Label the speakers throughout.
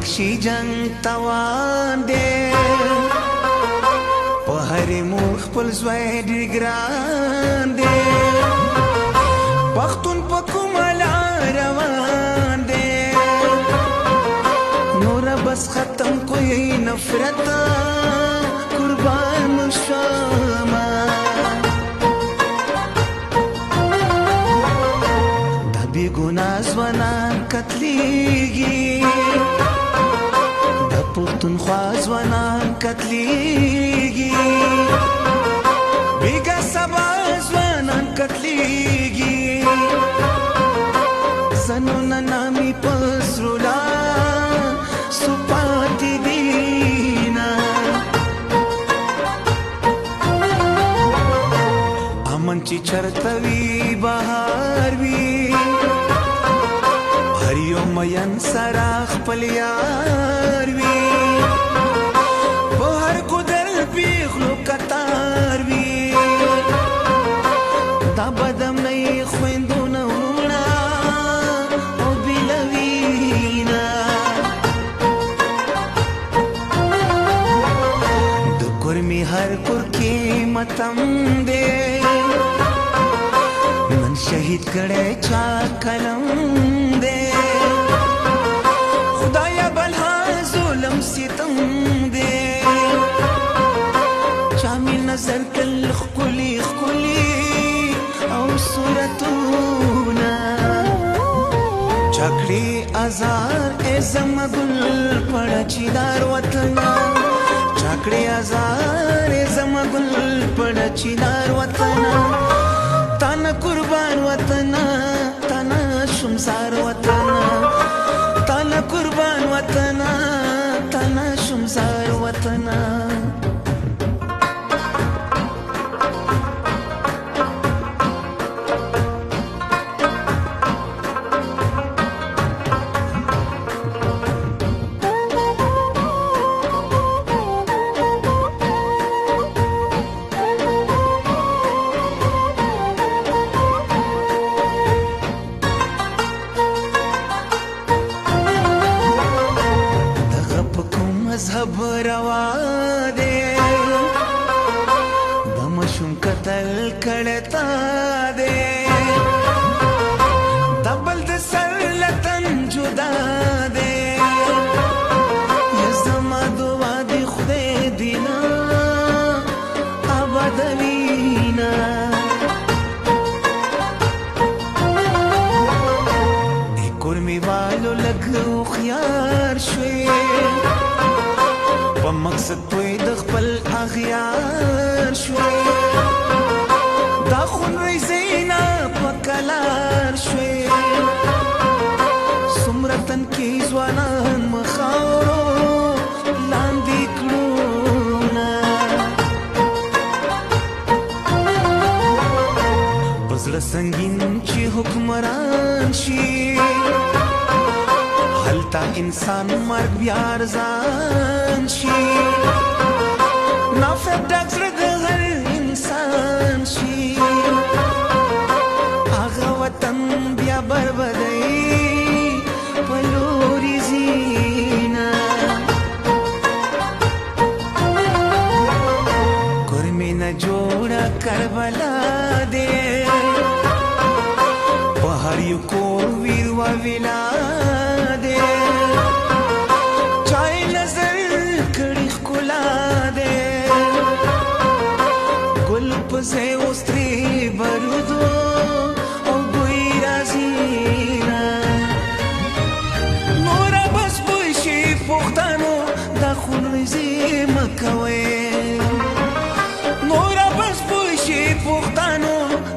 Speaker 1: وحشي جنگ توان دی په هرې مور خپل زوی ډېر ګران دی پښتون په کومه لار روان دی نوره بس ختم کوی نفرت قربان مشامه دا بېګناه ځوانان قتلیږي د پښتونخوا ځوانان قتلیږي بیګا سبا ځوانان قتلیږي زنونه نامي په سرولا سو پاتې دینه امن چې چرته وي بهار وي هر یو مین سره خپل یار وي په هر ګودر پیغلو کتار وي دا بدم نه یې خویندونه وروڼه او بیلوینه د کورمې هر کور کې متم دی نن شهید کړی چا قلم دی خدایا بلها ظلم ستم دی چا مې نظر کل ښکلي ښکلي او صورتونه چاکړې ازار ای زما ګل پړه چیدار وطنه چاکړې ازار ای زما ګل پړه چیدار وطنه تانا قربان وطنه تانا شمزار وطنه تانا قربان وطنه تانا شمزار وطنه مذهب روا دی د ماشوم قتل کړتا دی د بل د سر لتن جدا دی یا زما دعا دی خدای دینا آباد وینا ای کورمې والو لږ هوښیار شوې په مقصد پوی د خپل اغیار شوی دا خونړی زینا په کلار شوی څومره تنکي ځوانان مخاورو لاندې کړونه په زړه سنګین چې حکمران شي هلته انسان مرګ بیا ارزان شي نافع ډک زړه د هر انسان شي هغه وطن بیا بربدوي په لوري ځينه کورمې نه جوړه کربلا دی په هر یو کور ویر و ویلا پسې اوستري بارودو او بوی رازینا نوره بس بوی شي پښتانو دا خونړی زېمه کوئ نوره بس بوی شي پښتانو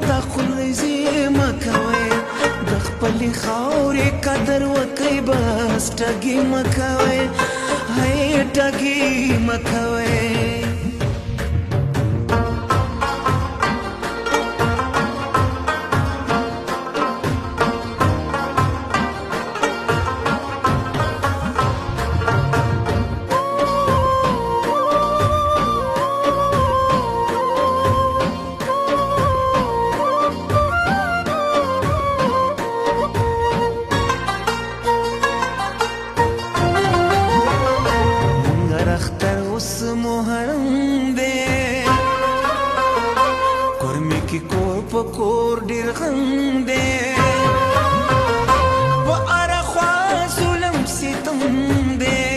Speaker 1: دا خونړی زېمه کوئ د خپلې خاورې قدر وکئ بس ټګي مه کوئ هی ټګي مه کوئ ډېر غم دی په هره خوا ظلم ستم دی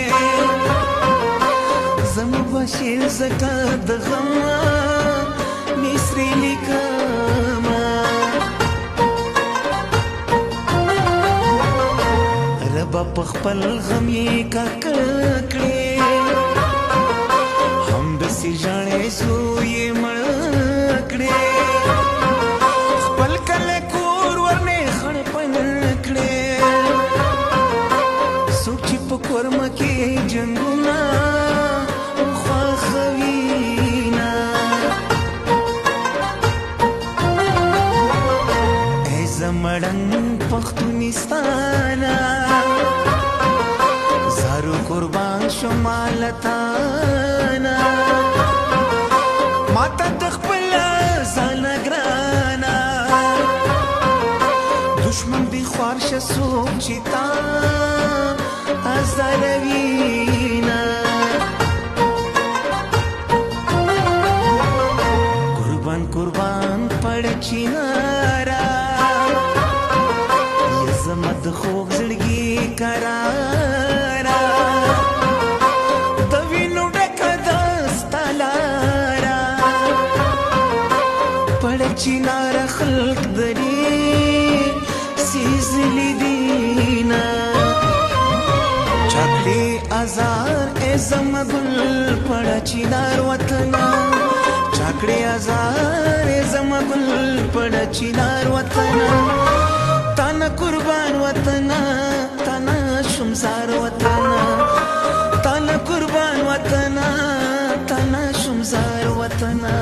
Speaker 1: زموږ بشیر ځکه د غم مصري لیکمه ربه په خپل غم یې کاکړ کړې همداسې ژاړې زوی مړ کړې خپل کلی کور ورنې خړ پړ کړې څوک چې په کورمه کې جنګونه خوښوینه ای زمړنګ پښتونستانه زارو قربان شما لتانا ماته د خپل ځان ګرانا دشمن دی خوار شه څوک چې تا ازاروینا قربان قربان پړ چینارا یزمت خوږ زړګي کرارا د وینو ډکه دسته لاره پړ چیناره خلق درې سیزلی دینا چاکړې ازار ای زما ګل پړ چینار وطنا چاکړې ازار ای زما ګل پړ چینار وطنا تانا قربان وطنا تانا شمزار وطنا تانا قربان وطنا تانا شمزار وطنا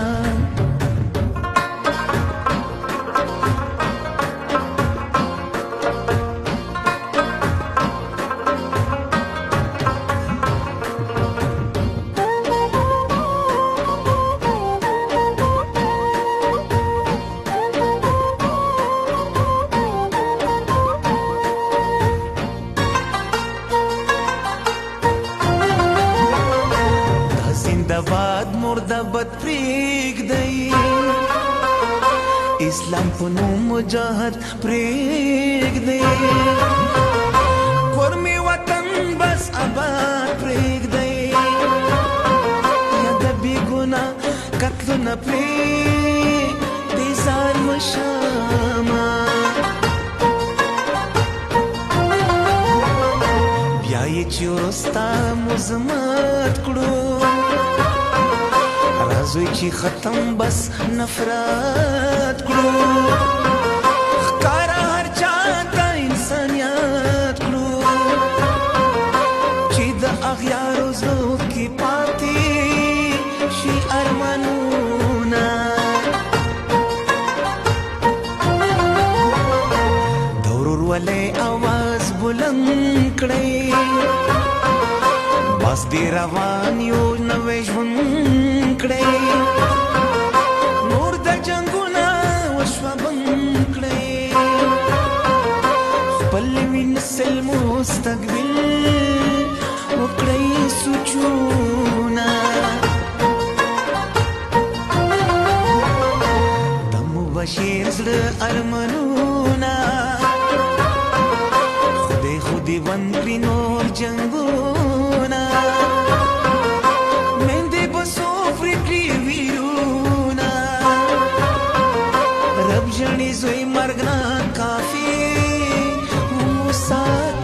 Speaker 1: زنده‌باد مردبت پرېږدئ اسلام په نوم مجاهد پرېږدئ کور مې وطن بس آباد پرېږدئ یا د بې ګناه قتلونه پرېږدئ ځان مشامه بیا یې چې وروسته مزمت کړو رازوی چې ختم بس نفرت کړو ښکاره هر چا ته انسانیت کړو چې د اغیارو زړو کې پاتې شي ارمانونه د ورورولۍ اواز بلند کړئ بس دې روان یو نوی ژوند کړئ نور د جنګونه وشوه بند کړئ خپل نوي نسل مستقبل وکړئ سوچونه د مبشر زړه ارمانونه خدای خو دې بند کړي نور جنګونه میندې به سفرې کړي ویرونه رب ژړي زوی مرګ نه کافي وساتي